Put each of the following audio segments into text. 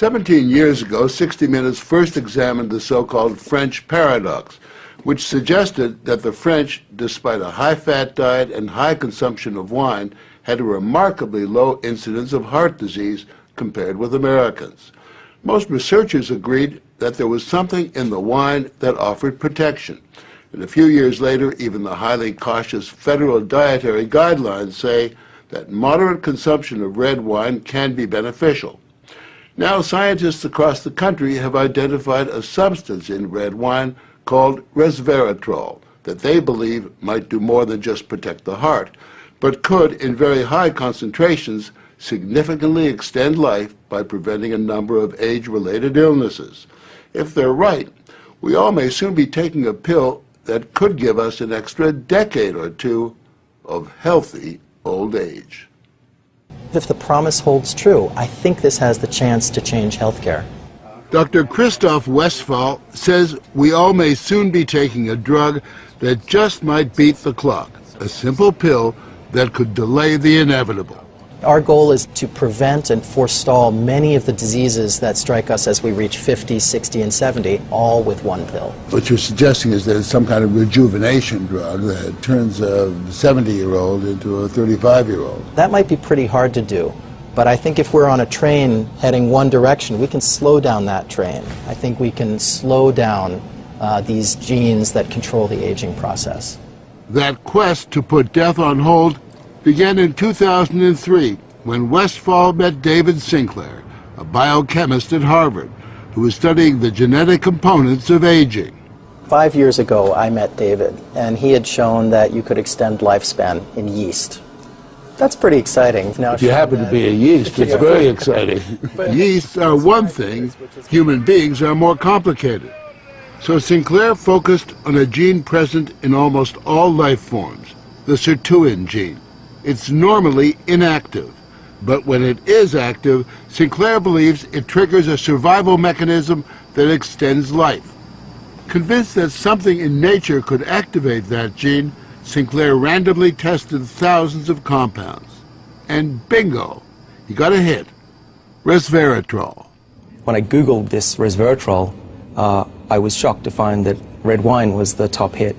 17 years ago, 60 Minutes first examined the so-called French paradox, which suggested that the French, despite a high-fat diet and high consumption of wine, had a remarkably low incidence of heart disease compared with Americans. Most researchers agreed that there was something in the wine that offered protection. And a few years later, even the highly cautious federal dietary guidelines say that moderate consumption of red wine can be beneficial. Now, scientists across the country have identified a substance in red wine called resveratrol that they believe might do more than just protect the heart, but could, in very high concentrations, significantly extend life by preventing a number of age-related illnesses. If they're right, we all may soon be taking a pill that could give us an extra decade or two of healthy old age. If the promise holds true, I think this has the chance to change healthcare. Dr. Christoph Westphal says we all may soon be taking a drug that just might beat the clock, a simple pill that could delay the inevitable. Our goal is to prevent and forestall many of the diseases that strike us as we reach 50, 60, and 70, all with one pill. What you're suggesting is that it's some kind of rejuvenation drug that turns a 70-year-old into a 35-year-old. That might be pretty hard to do, but I think if we're on a train heading one direction, we can slow down that train. I think we can slow down these genes that control the aging process. That quest to put death on hold began in 2003 when Westphal met David Sinclair, a biochemist at Harvard, who was studying the genetic components of aging. 5 years ago, I met David, and he had shown that you could extend lifespan in yeast. That's pretty exciting. Now, if you happen to be a yeast, it's very exciting. Yeasts are one thing, human beings are more complicated. So Sinclair focused on a gene present in almost all life forms, the sirtuin gene. It's normally inactive, but when it is active, Sinclair believes it triggers a survival mechanism that extends life. Convinced that something in nature could activate that gene, Sinclair randomly tested thousands of compounds. And bingo, he got a hit, resveratrol. When I Googled this resveratrol, I was shocked to find that red wine was the top hit.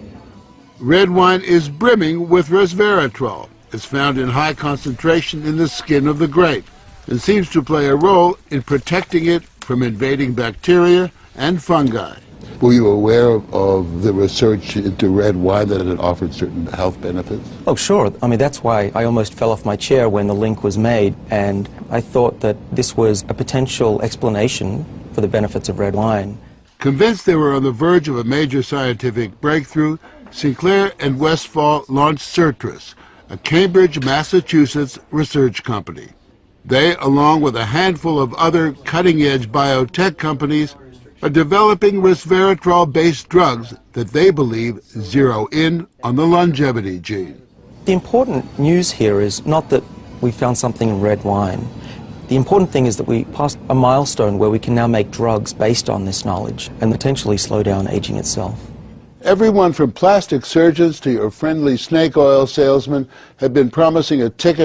Red wine is brimming with resveratrol. It's found in high concentration in the skin of the grape and seems to play a role in protecting it from invading bacteria and fungi. Were you aware of the research into red wine that it offered certain health benefits? Oh, sure. I mean, that's why I almost fell off my chair when the link was made, and I thought that this was a potential explanation for the benefits of red wine. Convinced they were on the verge of a major scientific breakthrough, Sinclair and Westphal launched Certris, a Cambridge, Massachusetts research company. They, along with a handful of other cutting-edge biotech companies, are developing resveratrol-based drugs that they believe zero in on the longevity gene. The important news here is not that we found something in red wine. The important thing is that we passed a milestone where we can now make drugs based on this knowledge and potentially slow down aging itself. Everyone from plastic surgeons to your friendly snake oil salesman have been promising a ticket